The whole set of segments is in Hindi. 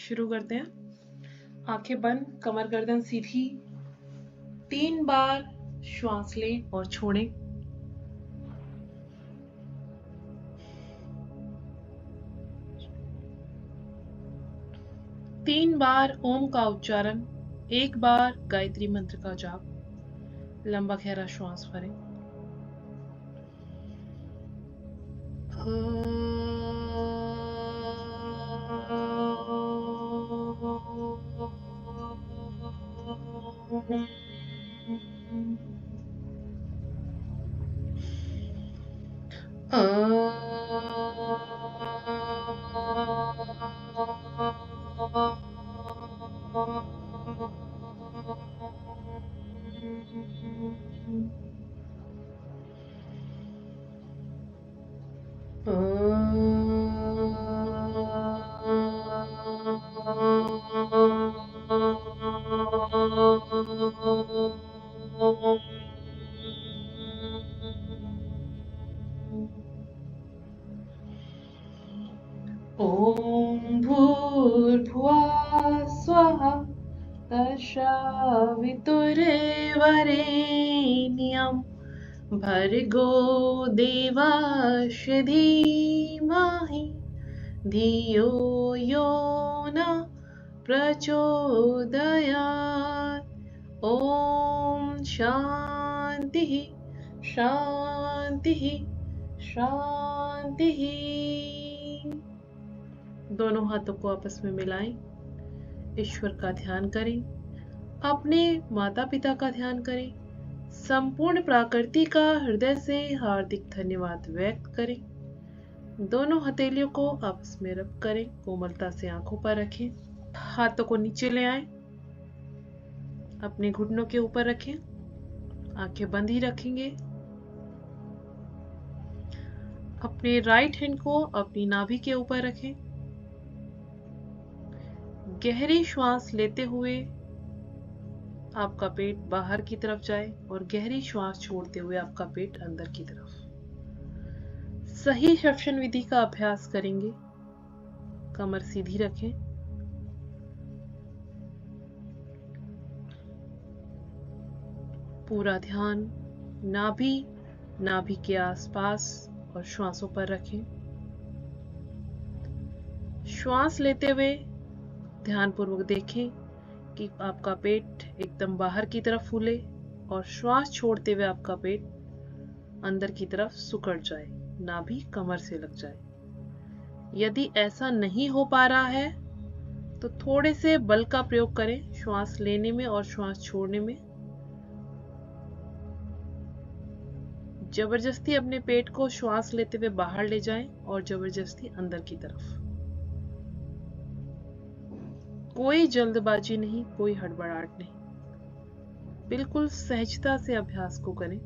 शुरू करते हैं। आंखें बंद, कमर गर्दन सीधी। 3 बार श्वास लें और छोड़ें। तीन बार ओम का उच्चारण, 1 बार गायत्री मंत्र का जाप। लंबा गहरा श्वास भरें। ॐ भूर्भुवः स्वः तत्सवितुर्वरेण्यं भर्गो देवस्य धीमहि धियो यो न प्रचोदयात्। ॐ शान्तिः शान्तिः शान्तिः। दोनों हाथों को आपस में मिलाएं। ईश्वर का ध्यान करें, अपने माता पिता का ध्यान करें, संपूर्ण प्रकृति का हृदय से हार्दिक धन्यवाद व्यक्त करें। दोनों हथेलियों को आपस में रब करें, कोमलता से आंखों पर रखें। हाथों को नीचे ले आएं, अपने घुटनों के ऊपर रखें, आंखें बंद ही रखेंगे। अपने राइट हैंड को अपनी नाभि के ऊपर रखें। गहरी श्वास लेते हुए आपका पेट बाहर की तरफ जाए और गहरी श्वास छोड़ते हुए आपका पेट अंदर की तरफ। सही श्वसन विधि का अभ्यास करेंगे। कमर सीधी रखें। पूरा ध्यान नाभि के आसपास और श्वासों पर रखें। श्वास लेते हुए ध्यानपूर्वक देखें कि आपका पेट एकदम बाहर की तरफ फूले और श्वास छोड़ते हुए आपका पेट अंदर की तरफ सिकुड़ जाए, नाभि कमर से लग जाए। यदि ऐसा नहीं हो पा रहा है तो थोड़े से बल का प्रयोग करें श्वास लेने में और श्वास छोड़ने में। जबरदस्ती अपने पेट को श्वास लेते हुए बाहर ले जाएं और जबरदस्ती अंदर की तरफ। कोई जल्दबाजी नहीं, कोई हड़बड़ाहट नहीं, बिल्कुल सहजता से अभ्यास को करें।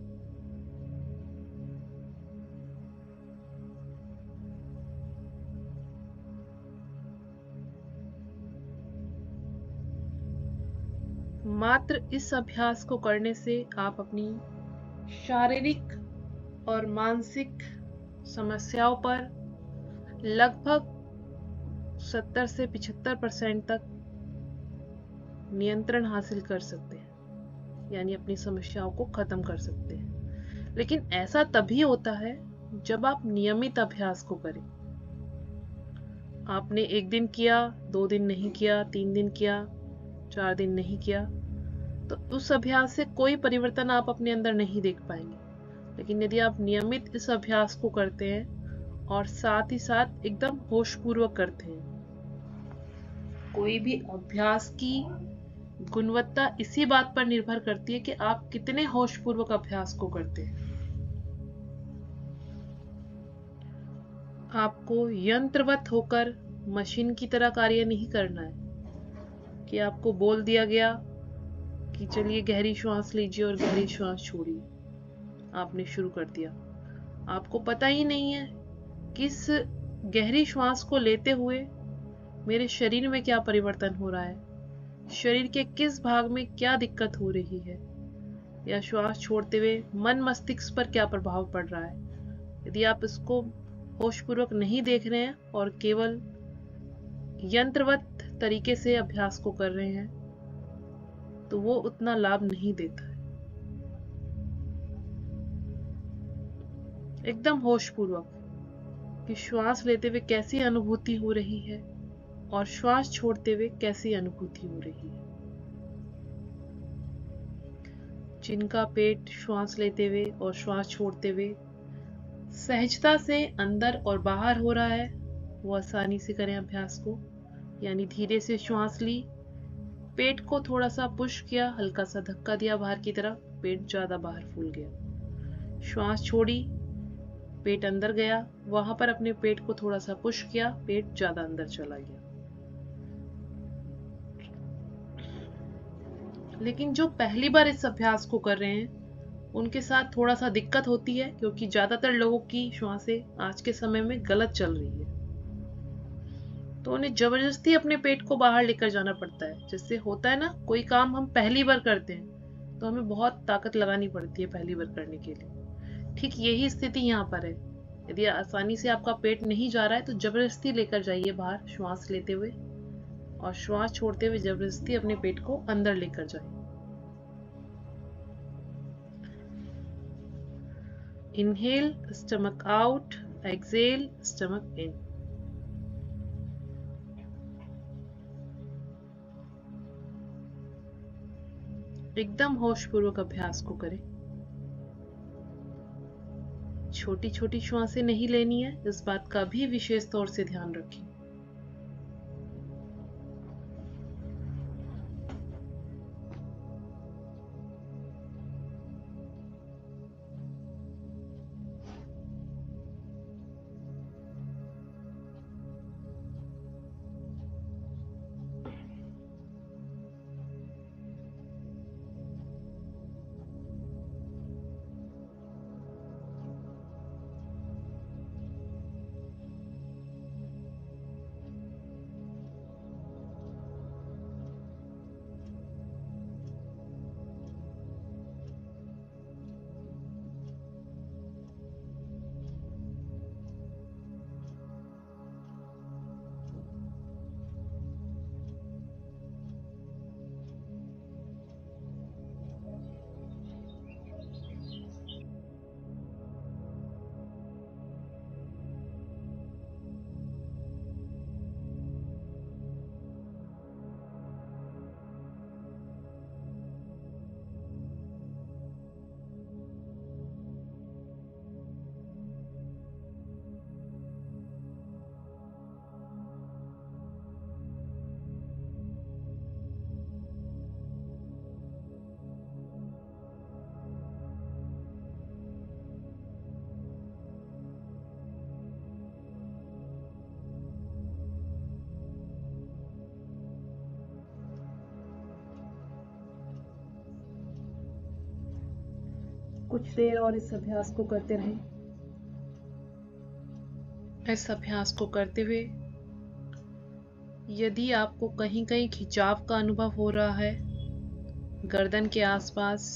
मात्र इस अभ्यास को करने से आप अपनी शारीरिक और मानसिक समस्याओं पर लगभग 70 से 75% तक नियंत्रण हासिल कर सकते हैं, यानी अपनी समस्याओं को खत्म कर सकते हैं। लेकिन ऐसा तभी होता है जब आप नियमित अभ्यास को करें। आपने 1 दिन किया, 2 दिन नहीं किया, 3 दिन किया, 4 दिन नहीं किया, तो उस अभ्यास से कोई परिवर्तन आप अपने अंदर नहीं देख पाएंगे। लेकिन यदि आप नियमित इस अभ्यास को करते हैं और साथ ही साथ एकदम होशपूर्वक करते हैं, कोई भी अभ्यास की गुणवत्ता इसी बात पर निर्भर करती है कि आप कितने होशपूर्वक अभ्यास को करते हैं। आपको यंत्रवत होकर मशीन की तरह कार्य नहीं करना है कि आपको बोल दिया गया कि चलिए गहरी श्वास लीजिए और गहरी श्वास छोड़िए, आपने शुरू कर दिया। आपको पता ही नहीं है किस गहरी श्वास को लेते हुए मेरे शरीर में क्या परिवर्तन हो रहा है, शरीर के किस भाग में क्या दिक्कत हो रही है, या श्वास छोड़ते हुए मन मस्तिष्क पर क्या प्रभाव पड़ रहा है। यदि आप इसको होशपूर्वक नहीं देख रहे हैं और केवल यंत्रवत तरीके से अभ्यास को कर रहे हैं तो वो उतना लाभ नहीं देता है। एकदम होशपूर्वक कि श्वास लेते हुए कैसी अनुभूति हो रही है और श्वास छोड़ते हुए कैसी अनुभूति हो रही है। जिनका पेट श्वास लेते हुए और श्वास छोड़ते हुए सहजता से अंदर और बाहर हो रहा है वो आसानी से करें अभ्यास को। यानी धीरे से श्वास ली, पेट को थोड़ा सा पुश किया, हल्का सा धक्का दिया बाहर की तरफ, पेट ज्यादा बाहर फूल गया। श्वास छोड़ी, पेट अंदर गया, वहां पर अपने पेट को थोड़ा सा पुश किया, पेट ज्यादा अंदर चला गया। लेकिन जो पहली बार इस अभ्यास को कर रहे हैं उनके साथ थोड़ा सा दिक्कत होती है, क्योंकि ज्यादातर लोगों की श्वासें आज के समय में गलत चल रही है, तो उन्हें जबरदस्ती अपने पेट को बाहर लेकर जाना पड़ता है। जैसे होता है ना, कोई काम हम पहली बार करते हैं तो हमें बहुत ताकत लगानी पड़ती है पहली बार करने के लिए। ठीक यही स्थिति यहाँ पर है। यदि आसानी से आपका पेट नहीं जा रहा है तो जबरदस्ती लेकर जाइए बाहर श्वास लेते हुए, और श्वास छोड़ते हुए जबरदस्ती अपने पेट को अंदर लेकर जाए। Inhale, stomach out, exhale, stomach in. एकदम होशपूर्वक अभ्यास को करें। छोटी छोटी श्वासें नहीं लेनी है, इस बात का भी विशेष तौर से ध्यान रखें। कुछ देर और इस अभ्यास को करते रहें। इस अभ्यास को करते हुए यदि आपको कहीं कहीं खिंचाव का अनुभव हो रहा है, गर्दन के आसपास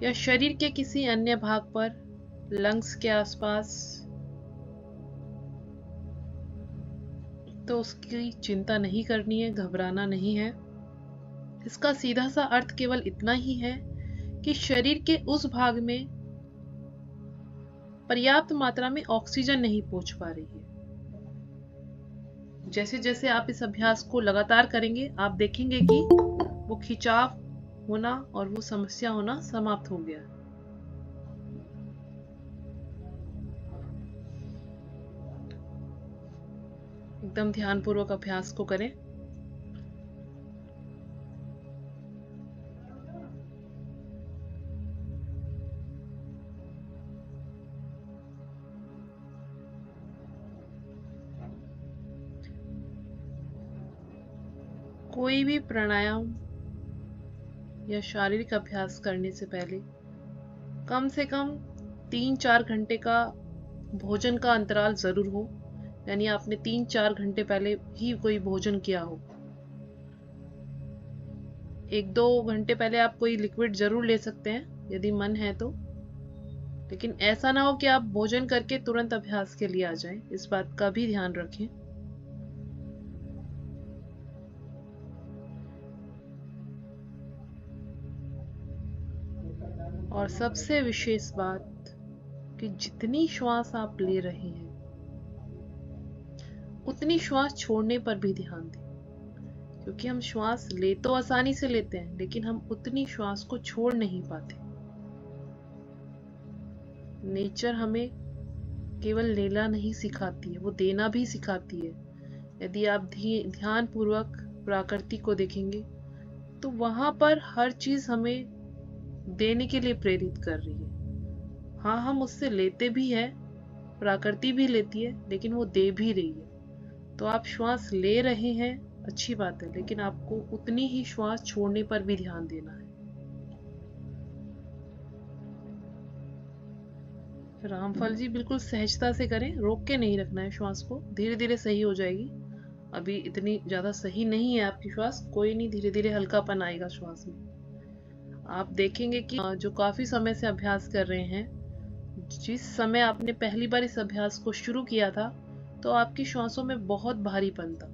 या शरीर के किसी अन्य भाग पर, लंग्स के आसपास, तो उसकी चिंता नहीं करनी है, घबराना नहीं है। इसका सीधा सा अर्थ केवल इतना ही है कि शरीर के उस भाग में पर्याप्त मात्रा में ऑक्सीजन नहीं पहुंच पा रही है। जैसे जैसे आप इस अभ्यास को लगातार करेंगे, आप देखेंगे कि वो खिंचाव होना और वो समस्या होना समाप्त हो गया। एकदम ध्यानपूर्वक अभ्यास को करें। कोई भी प्राणायाम या शारीरिक अभ्यास करने से पहले कम से कम 3-4 घंटे का भोजन का अंतराल जरूर हो। यानी आपने 3-4 घंटे पहले ही कोई भोजन किया हो। 1-2 घंटे पहले आप कोई लिक्विड जरूर ले सकते हैं यदि मन है तो, लेकिन ऐसा ना हो कि आप भोजन करके तुरंत अभ्यास के लिए आ जाएं। इस बात का भी ध्यान रखें। और सबसे विशेष बात कि जितनी श्वास आप ले रहे हैं उतनी श्वास छोड़ने पर भी ध्यान दें, क्योंकि हम श्वास ले तो आसानी से लेते हैं लेकिन हम उतनी श्वास को छोड़ नहीं पाते। नेचर हमें केवल लेना नहीं सिखाती है, वो देना भी सिखाती है। यदि आप ध्यान पूर्वक प्रकृति को देखेंगे तो वहां पर हर चीज हमें देने के लिए प्रेरित कर रही है। हाँ, हम उससे लेते भी हैं, प्रकृति भी लेती है, लेकिन वो दे भी रही है। तो आप श्वास ले रहे हैं, अच्छी बात है, लेकिन आपको उतनी ही श्वास छोड़ने पर भी ध्यान देना है। रामफल जी, बिल्कुल सहजता से करें, रोक के नहीं रखना है श्वास को। धीरे धीरे सही हो जाएगी। अभी इतनी ज्यादा सही नहीं है आपकी श्वास, कोई नहीं, धीरे धीरे हल्कापन आएगा श्वास में। आप देखेंगे कि जो काफी समय से अभ्यास कर रहे हैं, जिस समय आपने पहली बार इस अभ्यास को शुरू किया था तो आपकी श्वासों में बहुत भारीपन था,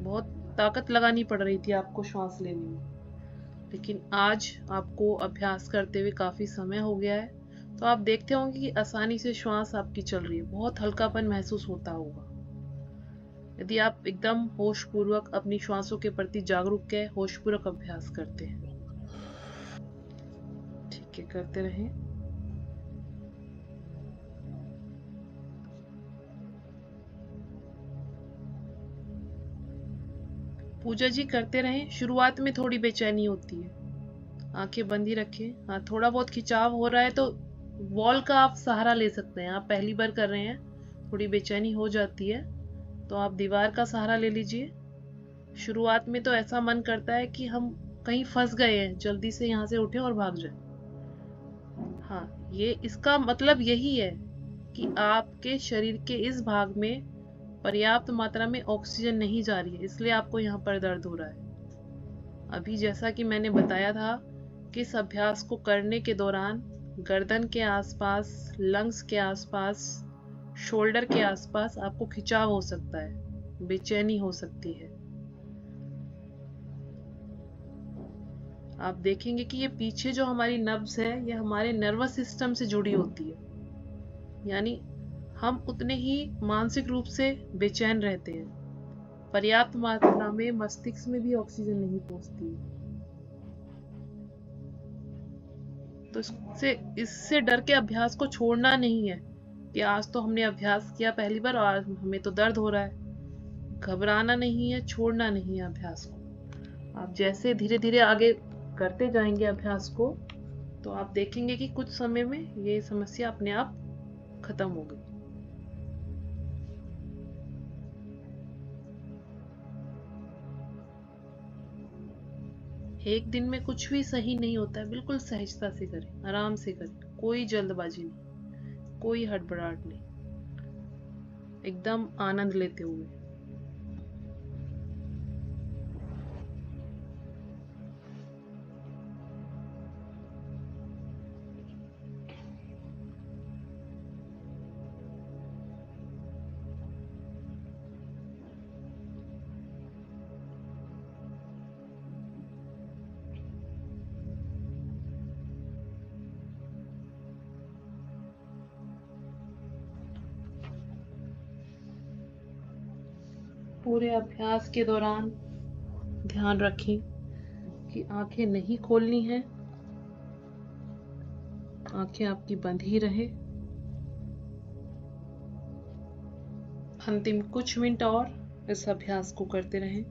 बहुत ताकत लगानी पड़ रही थी आपको श्वास लेने में। लेकिन आज आपको अभ्यास करते हुए काफी समय हो गया है, तो आप देखते होंगे कि आसानी से श्वास आपकी चल रही है, बहुत हल्कापन महसूस होता होगा। यदि आप एकदम होश पूर्वक अपनी श्वासों के प्रति जागरूक है, होश पूर्वक अभ्यास करते हैं। ठीक है, करते रहें। पूजा जी, करते रहें। शुरुआत में थोड़ी बेचैनी होती है, आंखें बंद ही रखें। हाँ, थोड़ा बहुत खिंचाव हो रहा है तो वॉल का आप सहारा ले सकते हैं। आप पहली बार कर रहे हैं, थोड़ी बेचैनी हो जाती है तो आप दीवार का सहारा ले लीजिए। शुरुआत में तो ऐसा मन करता है कि हम कहीं फंस गए हैं, जल्दी से यहाँ से उठें और भाग जाएं। हाँ, ये इसका मतलब यही है कि आपके शरीर के इस भाग में पर्याप्त मात्रा में ऑक्सीजन नहीं जा रही है, इसलिए आपको यहाँ पर दर्द हो रहा है। अभी जैसा कि मैंने बताया था कि इस अभ्यास को करने के दौरान गर्दन के आसपास, लंग्स के आसपास, शोल्डर के आसपास आपको खिंचाव हो सकता है, बेचैनी हो सकती है। आप देखेंगे कि ये पीछे जो हमारी नब्ज है, ये हमारे नर्वस सिस्टम से जुड़ी होती है, यानी हम उतने ही मानसिक रूप से बेचैन रहते हैं। पर्याप्त मात्रा में मस्तिष्क में भी ऑक्सीजन नहीं पहुंचती। तो इससे डर के अभ्यास को छोड़ना नहीं है कि आज तो हमने अभ्यास किया पहली बार और हमें तो दर्द हो रहा है। घबराना नहीं है, छोड़ना नहीं है अभ्यास को। आप जैसे धीरे धीरे आगे करते जाएंगे अभ्यास को, तो आप देखेंगे कि कुछ समय में ये समस्या अपने आप खत्म हो गई। एक दिन में कुछ भी सही नहीं होता है, बिल्कुल सहजता से करें, आराम से करें, कोई जल्दबाजी नहीं, कोई हड़बड़ाहट नहीं, एकदम आनंद लेते हुए। पूरे अभ्यास के दौरान ध्यान रखें कि आंखें नहीं खोलनी है, आंखें आपकी बंद ही रहे। अंतिम कुछ मिनट और इस अभ्यास को करते रहें।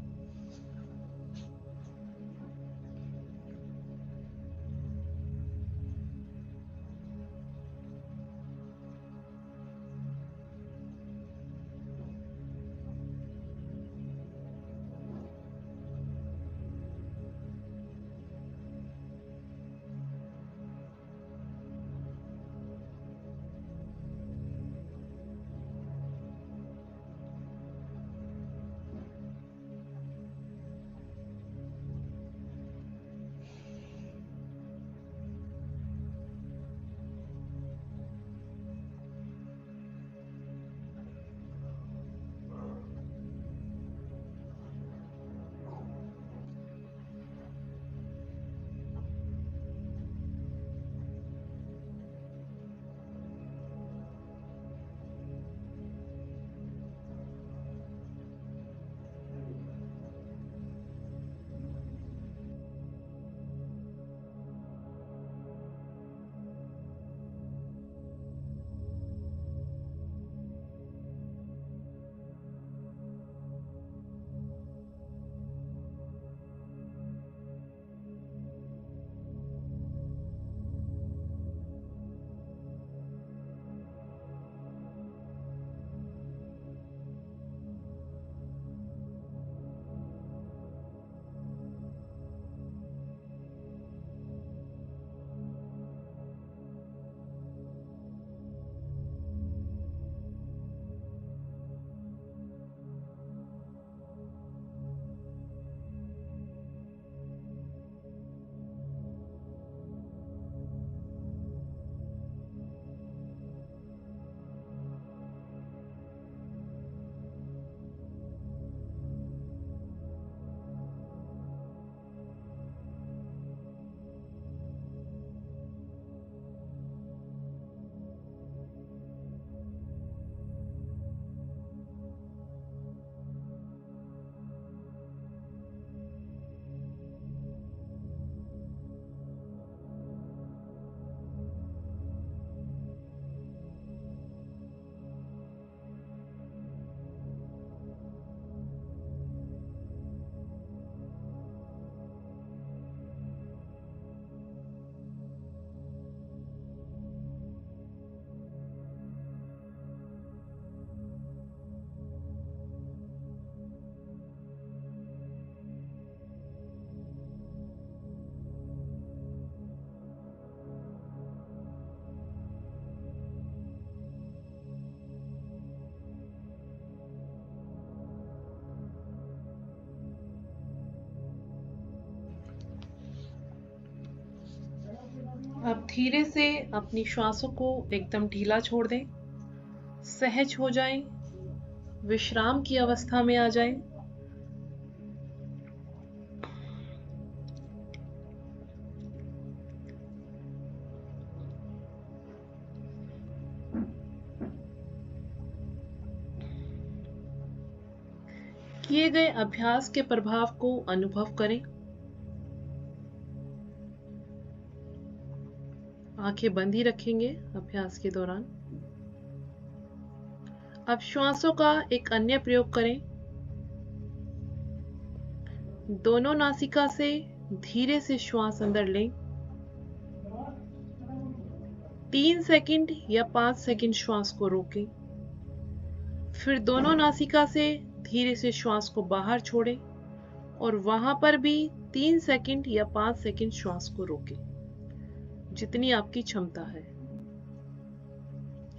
अब धीरे से अपनी श्वासों को एकदम ढीला छोड़ दें, सहज हो जाएं, विश्राम की अवस्था में आ जाएं। किए गए अभ्यास के प्रभाव को अनुभव करें। आंखें बंद ही रखेंगे अभ्यास के दौरान। अब श्वासों का एक अन्य प्रयोग करें। दोनों नासिका से धीरे से श्वास अंदर लें। 3 सेकंड या 5 सेकंड श्वास को रोकें। फिर दोनों नासिका से धीरे से श्वास को बाहर छोड़ें और वहां पर भी 3 सेकंड या 5 सेकंड श्वास को रोकें, जितनी आपकी क्षमता है।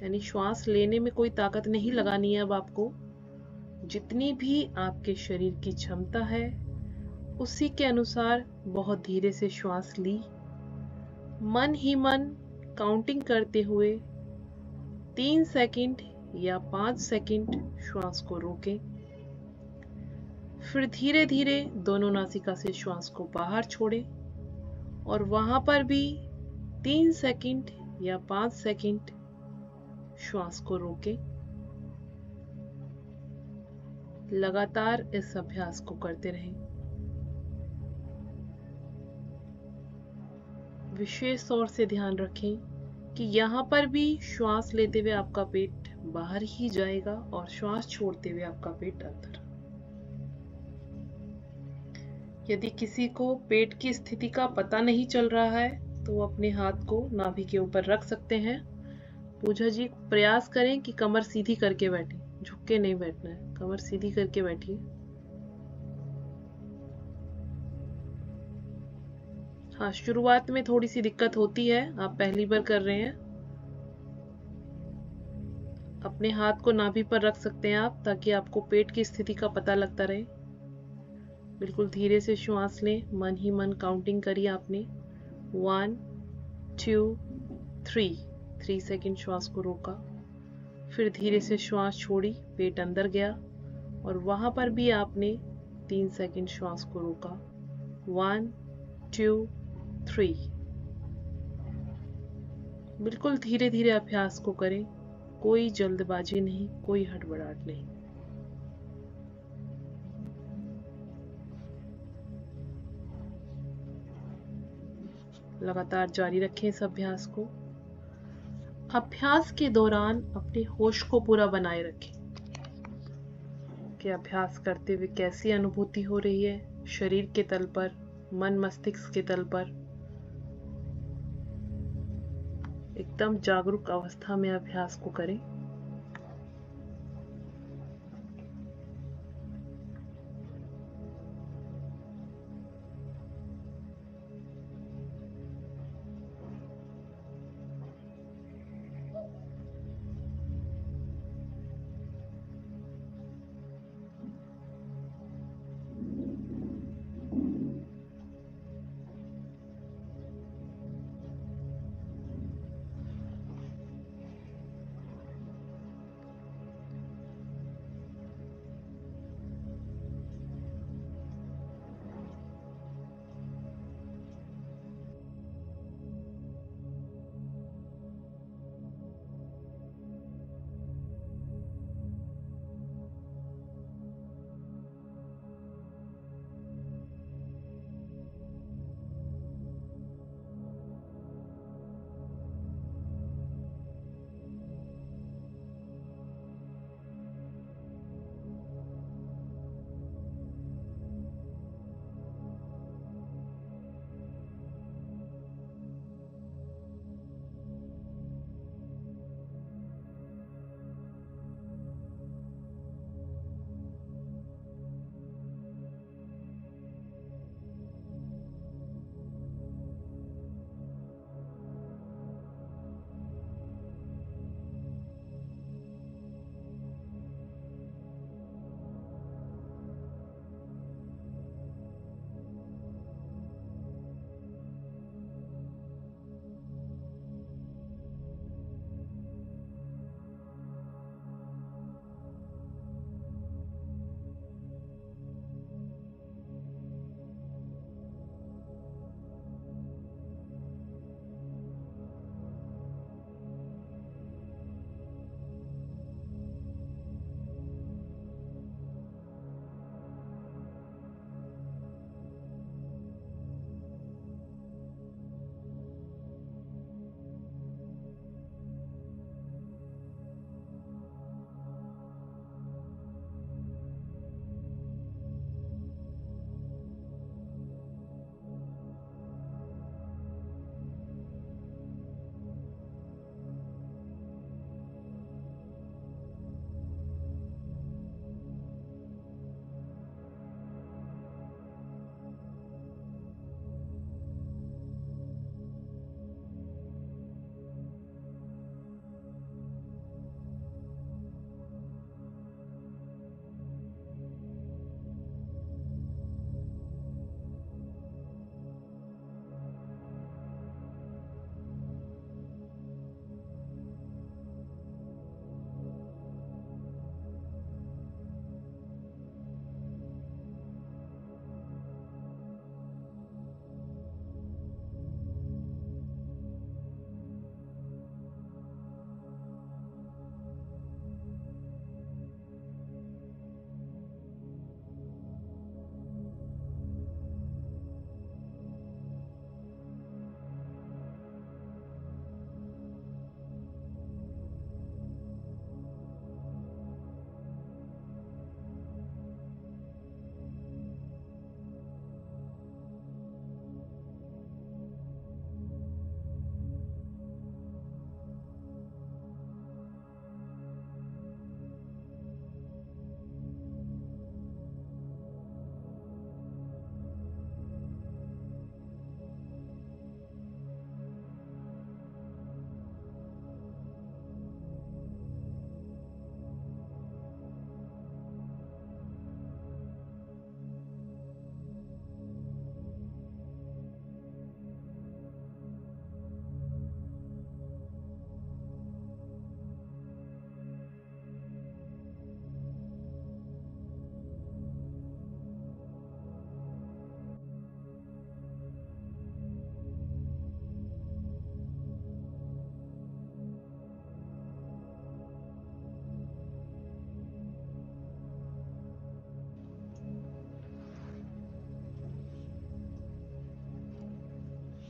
यानी श्वास लेने में कोई ताकत नहीं लगानी है अब आपको। जितनी भी आपके शरीर की क्षमता है उसी के अनुसार बहुत धीरे से श्वास ली। मन ही मन काउंटिंग करते हुए 3 सेकंड या 5 सेकंड श्वास को रोकें। फिर धीरे धीरे दोनों नासिका से श्वास को बाहर छोड़ें और वहां पर भी 3 सेकंड या 5 सेकंड श्वास को रोकें। लगातार इस अभ्यास को करते रहें। विशेष तौर से ध्यान रखें कि यहाँ पर भी श्वास लेते हुए आपका पेट बाहर ही जाएगा और श्वास छोड़ते हुए आपका पेट अंदर। यदि किसी को पेट की स्थिति का पता नहीं चल रहा है तो वो अपने हाथ को नाभि के ऊपर रख सकते हैं। पूजा जी प्रयास करें कि कमर सीधी करके बैठे, झुक के नहीं बैठना है, कमर सीधी करके बैठिए। हाँ, शुरुआत में थोड़ी सी दिक्कत होती है, आप पहली बार कर रहे हैं। अपने हाथ को नाभि पर रख सकते हैं आप, ताकि आपको पेट की स्थिति का पता लगता रहे। बिल्कुल धीरे से श्वास लें, मन ही मन काउंटिंग करिए आपने। 1 2 3 सेकंड श्वास को रोका। फिर धीरे से श्वास छोड़ी, पेट अंदर गया और वहां पर भी आपने 3 सेकंड श्वास को रोका। 1 2 3। बिल्कुल धीरे धीरे अभ्यास को करें, कोई जल्दबाजी नहीं, कोई हड़बड़ाहट नहीं। लगातार जारी रखें इस अभ्यास को। अभ्यास के दौरान अपने होश को पूरा बनाए रखें कि अभ्यास करते हुए कैसी अनुभूति हो रही है शरीर के तल पर, मन मस्तिष्क के तल पर। एकदम जागरूक अवस्था में अभ्यास को करें।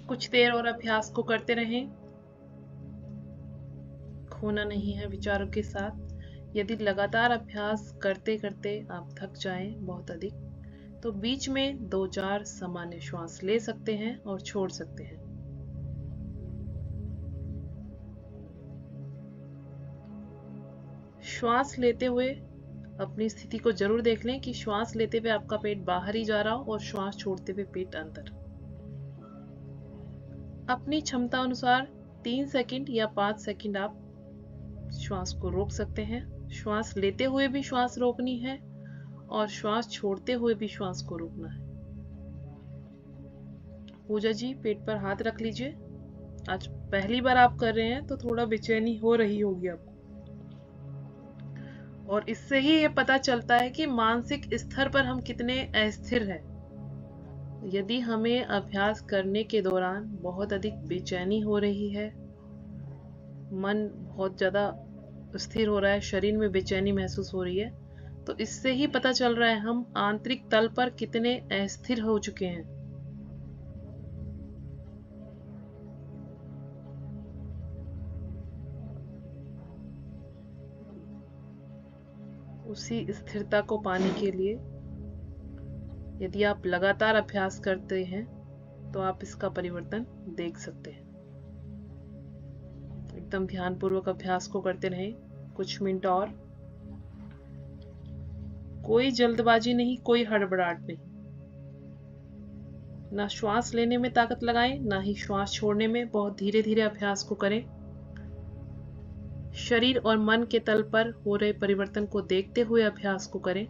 कुछ देर और अभ्यास को करते रहें, खोना नहीं है विचारों के साथ। यदि लगातार अभ्यास करते करते आप थक जाएं बहुत अधिक, तो बीच में 2-4 सामान्य श्वास ले सकते हैं और छोड़ सकते हैं। श्वास लेते हुए अपनी स्थिति को जरूर देख लें कि श्वास लेते हुए आपका पेट बाहर ही जा रहा हो और श्वास छोड़ते हुए पेट अंदर। अपनी क्षमता अनुसार 3 सेकंड या 5 सेकंड आप श्वास को रोक सकते हैं। श्वास लेते हुए भी श्वास रोकनी है और श्वास छोड़ते हुए भी श्वास को रोकना है। पूजा जी, पेट पर हाथ रख लीजिए। आज पहली बार आप कर रहे हैं तो थोड़ा बेचैनी हो रही होगी आपको, और इससे ही ये पता चलता है कि मानसिक स्तर पर हम कितने अस्थिर हैं। यदि हमें अभ्यास करने के दौरान बहुत अधिक बेचैनी हो रही है, मन बहुत ज्यादा स्थिर हो रहा है, शरीर में बेचैनी महसूस हो रही है, तो इससे ही पता चल रहा है हम आंतरिक तल पर कितने अस्थिर हो चुके हैं। उसी स्थिरता को पाने के लिए यदि आप लगातार अभ्यास करते हैं तो आप इसका परिवर्तन देख सकते हैं। एकदम ध्यानपूर्वक अभ्यास को करते रहें कुछ मिनट और। कोई जल्दबाजी नहीं, कोई हड़बड़ाहट नहीं। ना श्वास लेने में ताकत लगाएं, ना ही श्वास छोड़ने में। बहुत धीरे धीरे अभ्यास को करें। शरीर और मन के तल पर हो रहे परिवर्तन को देखते हुए अभ्यास को करें।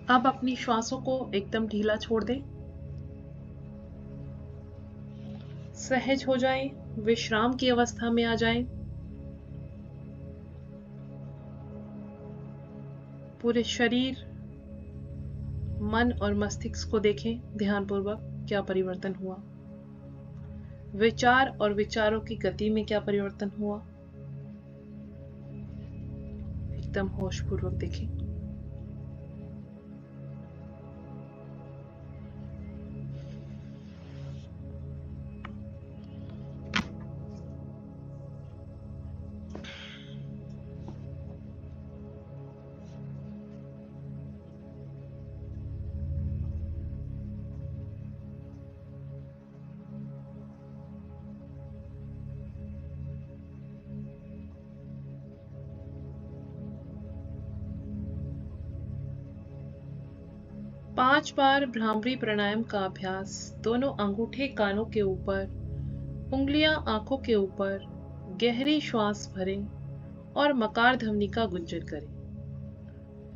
अब अपनी श्वासों को एकदम ढीला छोड़ दें। सहज हो जाएं, विश्राम की अवस्था में आ जाएं। पूरे शरीर, मन और मस्तिष्क को देखें ध्यानपूर्वक, क्या परिवर्तन हुआ। विचार और विचारों की गति में क्या परिवर्तन हुआ, एकदम होशपूर्वक देखें। पांच बार भ्रामरी प्राणायाम का अभ्यास दोनों अंगूठे कानों के ऊपर, उंगलियां आंखों के ऊपर गहरी श्वास भरें और मकार ध्वनि का गुंजन करें,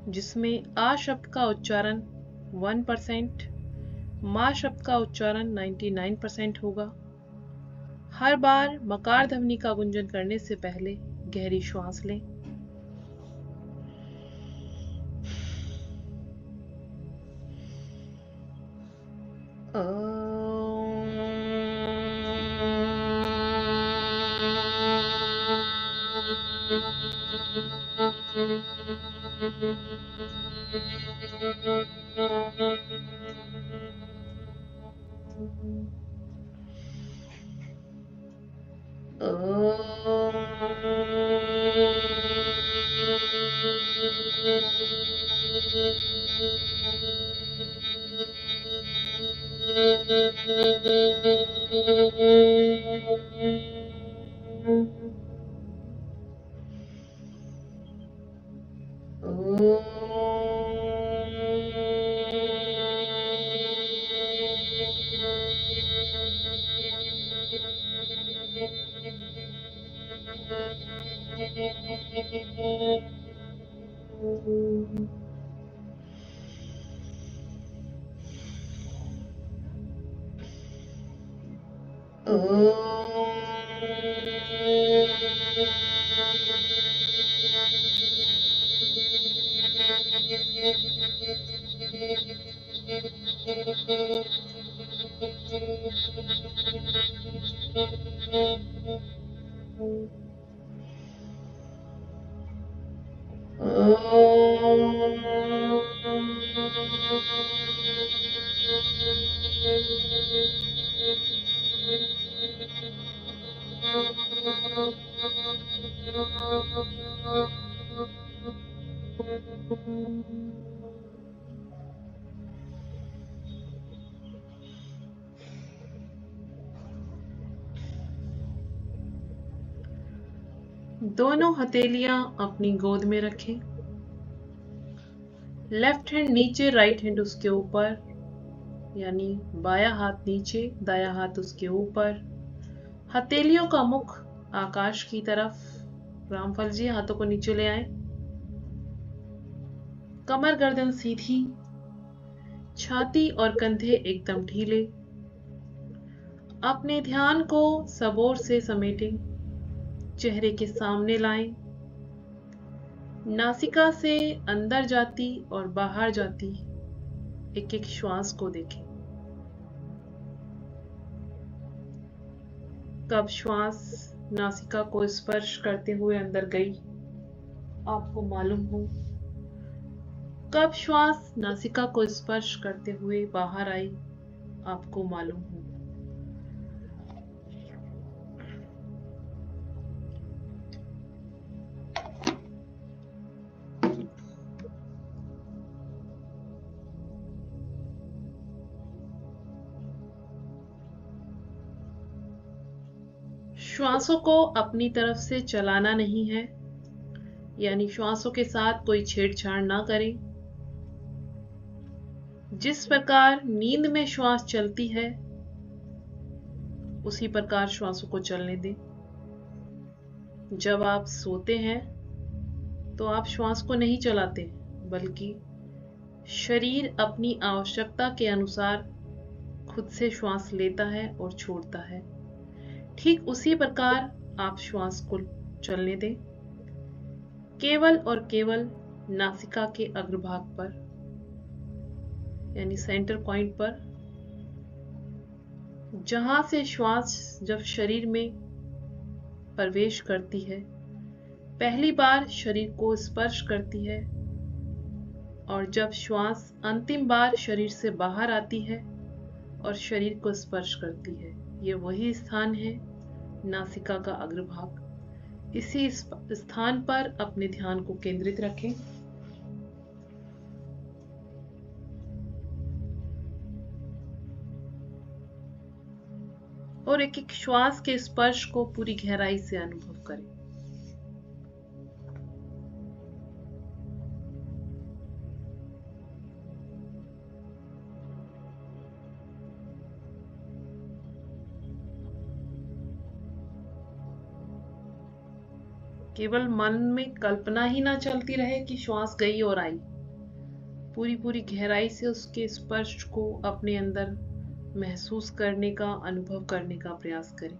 जिसमें आ शब्द का उच्चारण 1%, मां शब्द का उच्चारण 99% होगा। हर बार मकार ध्वनि का गुंजन करने से पहले गहरी श्वास लें। दोनों हथेलियां अपनी गोद में रखें। लेफ्ट हैंड नीचे, राइट हैंड उसके ऊपर, यानी बायां हाथ नीचे, दायां हाथ उसके ऊपर। हथेलियों का मुख आकाश की तरफ। रामफल जी, हाथों को नीचे ले आए। कमर गर्दन सीधी, छाती और कंधे एकदम ढीले। अपने ध्यान को सबोर से समेटें, चेहरे के सामने लाएं। नासिका से अंदर जाती और बाहर जाती एक एक श्वास को देखें। कब श्वास नासिका को स्पर्श करते हुए अंदर गई, आपको मालूम हो। कब श्वास नासिका को स्पर्श करते हुए बाहर आई, आपको मालूम हो। श्वासों को अपनी तरफ से चलाना नहीं है, यानी श्वासों के साथ कोई छेड़छाड़ ना करें। जिस प्रकार नींद में श्वास चलती है, उसी प्रकार श्वासों को चलने दें। जब आप सोते हैं तो आप श्वास को नहीं चलाते, बल्कि शरीर अपनी आवश्यकता के अनुसार खुद से श्वास लेता है और छोड़ता है। ठीक उसी प्रकार आप श्वास को चलने दें, केवल और केवल नासिका के अग्रभाग पर, यानी सेंटर पॉइंट पर, जहां से श्वास जब शरीर में प्रवेश करती है, पहली बार शरीर को स्पर्श करती है, और जब श्वास अंतिम बार शरीर से बाहर आती है और शरीर को स्पर्श करती है, ये वही स्थान है, नासिका का अग्रभाग। इसी स्थान पर अपने ध्यान को केंद्रित रखें। और एक एक श्वास के स्पर्श को पूरी गहराई से अनुभव करें। केवल मन में कल्पना ही ना चलती रहे कि श्वास गई और आई। पूरी पूरी गहराई से उसके स्पर्श को अपने अंदर महसूस करने का, अनुभव करने का प्रयास करें।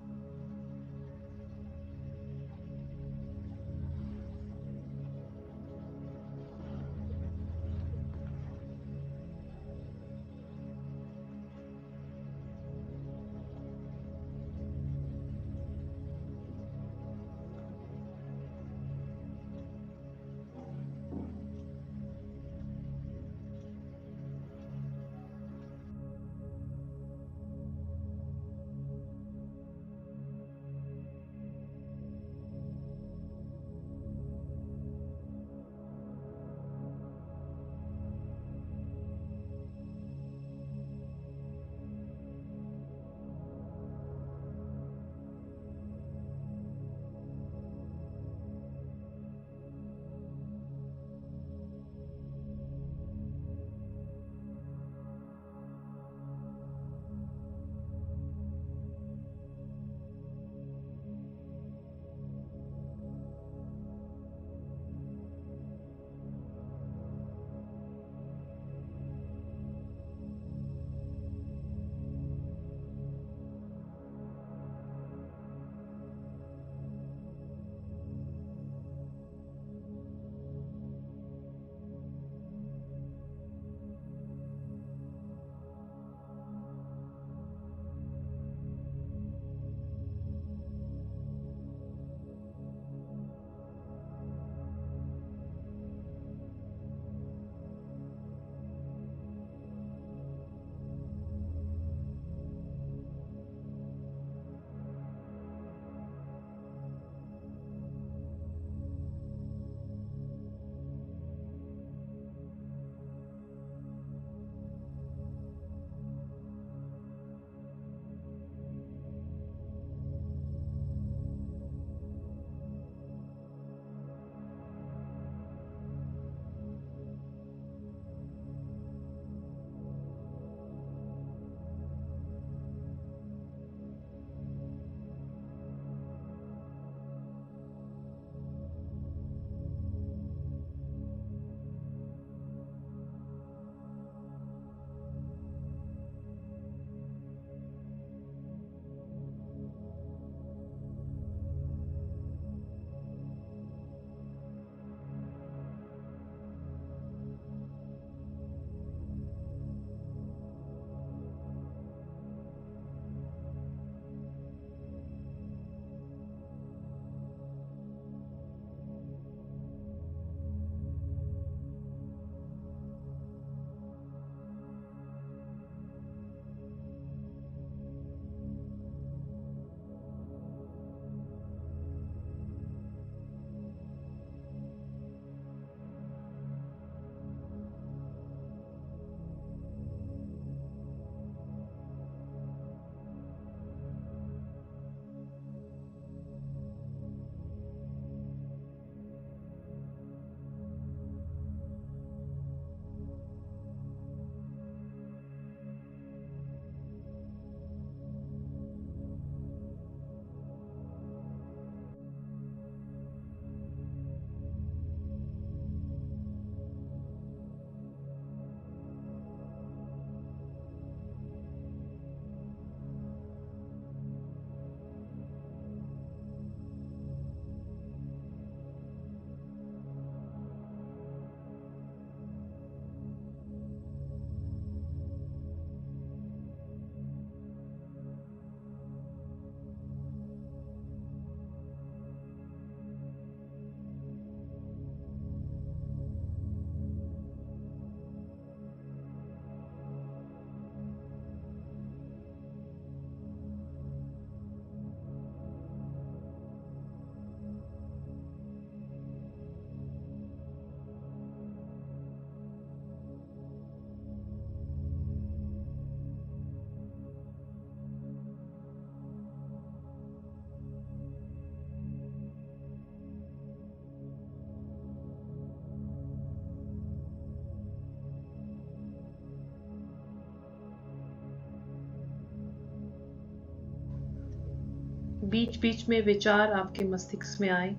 बीच बीच में विचार आपके मस्तिष्क में आए,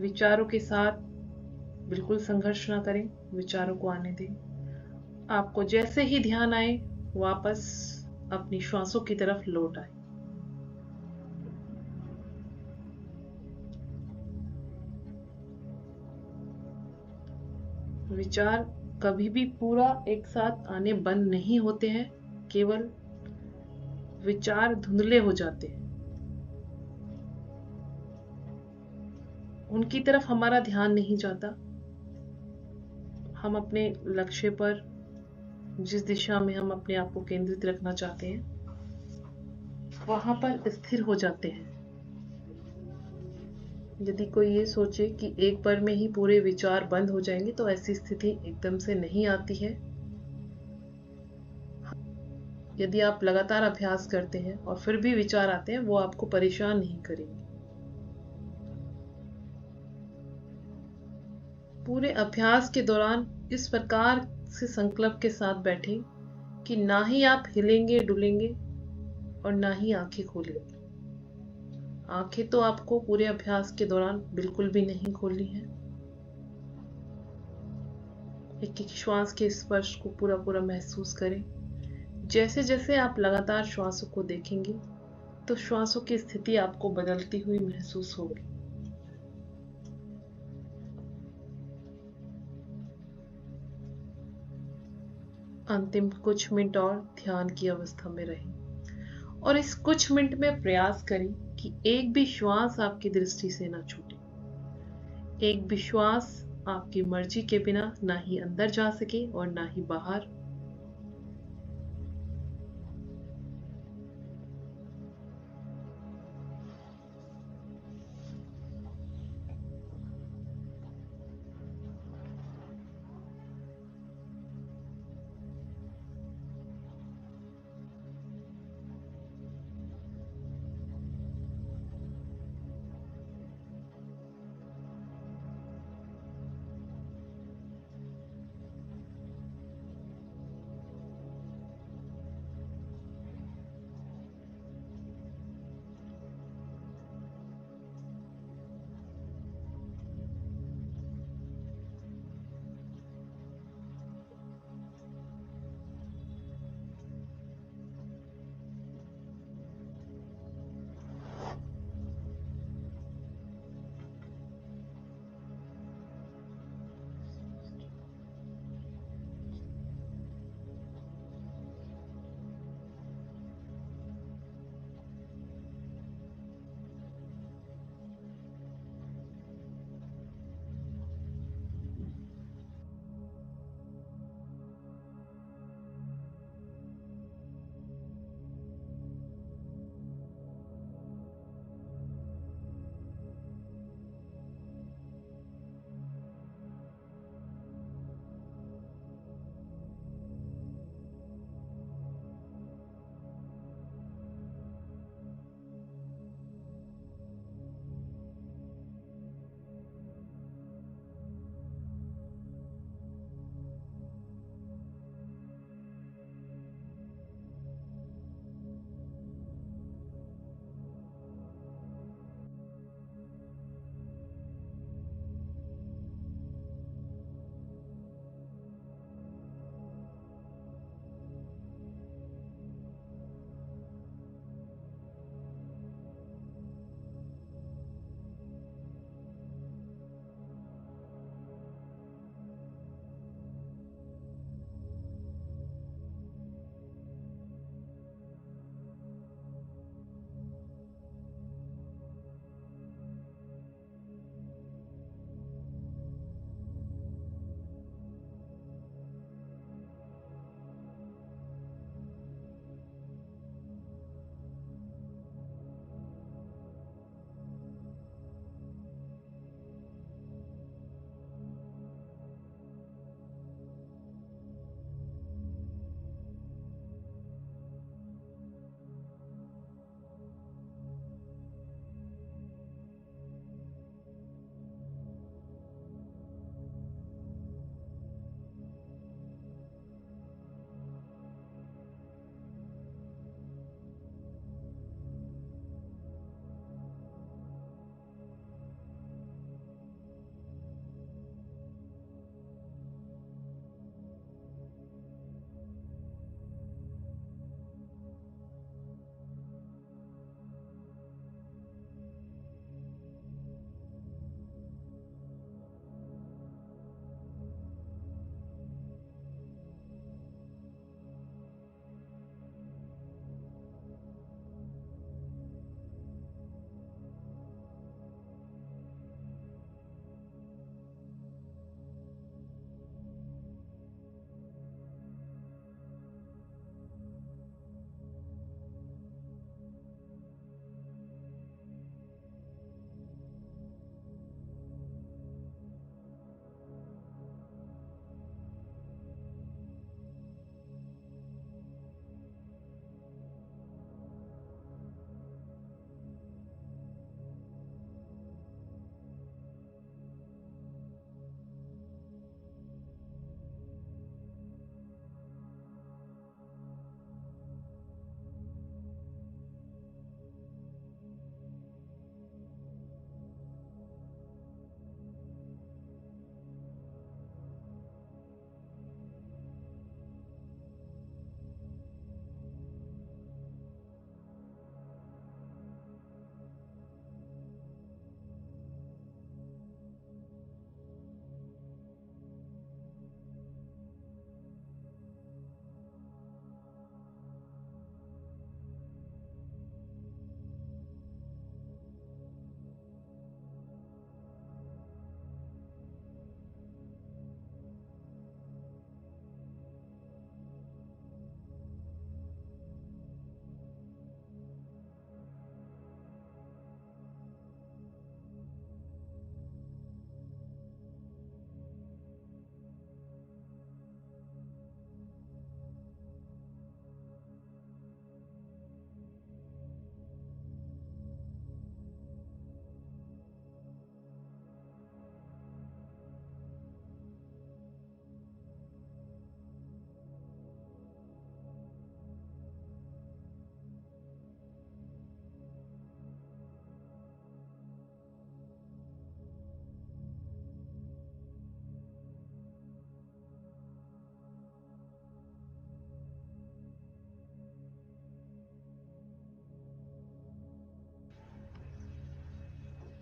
विचारों के साथ बिल्कुल संघर्ष ना करें, विचारों को आने दें। आपको जैसे ही ध्यान आए वापस अपनी श्वासों की तरफ लौट आए। विचार कभी भी पूरा एक साथ आने बंद नहीं होते हैं, केवल विचार धुंधले हो जाते हैं। उनकी तरफ हमारा ध्यान नहीं जाता। हम अपने लक्ष्य पर, जिस दिशा में हम अपने आप को केंद्रित रखना चाहते हैं, वहां पर स्थिर हो जाते हैं। यदि कोई ये सोचे कि एक बार में ही पूरे विचार बंद हो जाएंगे, तो ऐसी स्थिति एकदम से नहीं आती है। यदि आप लगातार अभ्यास करते हैं और फिर भी विचार आते हैं, वो आपको परेशान नहीं करेंगे। पूरे अभ्यास के दौरान इस प्रकार से संकल्प के साथ बैठें कि ना ही आप हिलेंगे डुलेंगे और ना ही आंखें खोलेंगे। आंखें तो आपको पूरे अभ्यास के दौरान बिल्कुल भी नहीं खोलनी है। एक एक श्वास के स्पर्श को पूरा पूरा महसूस करें। जैसे जैसे आप लगातार श्वासों को देखेंगे, तो श्वासों की स्थिति आपको बदलती हुई महसूस होगी। अंतिम कुछ मिनट और ध्यान की अवस्था में रहें और इस कुछ मिनट में प्रयास करें कि एक भी श्वास आपकी दृष्टि से ना छूटे। एक भी श्वास आपकी मर्जी के बिना ना ही अंदर जा सके और ना ही बाहर।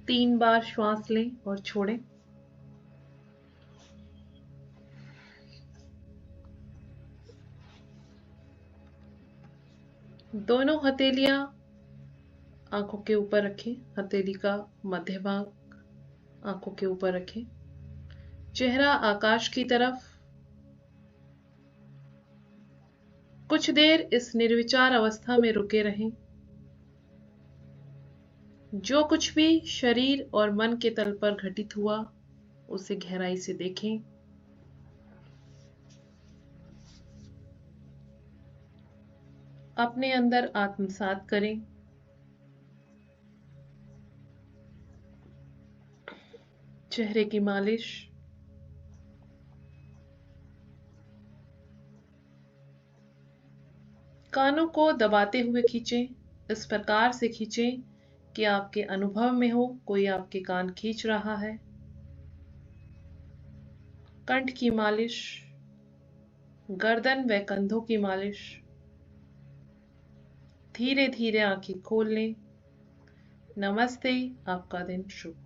3 बार श्वास लें और छोड़ें। दोनों हथेलियां आंखों के ऊपर रखें। हथेली का मध्य भाग आंखों के ऊपर रखें। चेहरा आकाश की तरफ। कुछ देर इस निर्विचार अवस्था में रुके रहें। जो कुछ भी शरीर और मन के तल पर घटित हुआ उसे गहराई से देखें। अपने अंदर आत्मसात करें। चेहरे की मालिश। कानों को दबाते हुए खींचें। इस प्रकार से खींचें कि आपके अनुभव में हो कोई आपके कान खींच रहा है। कंठ की मालिश। गर्दन व कंधों की मालिश। धीरे धीरे आंखें खोल लें। नमस्ते। आपका दिन शुभ।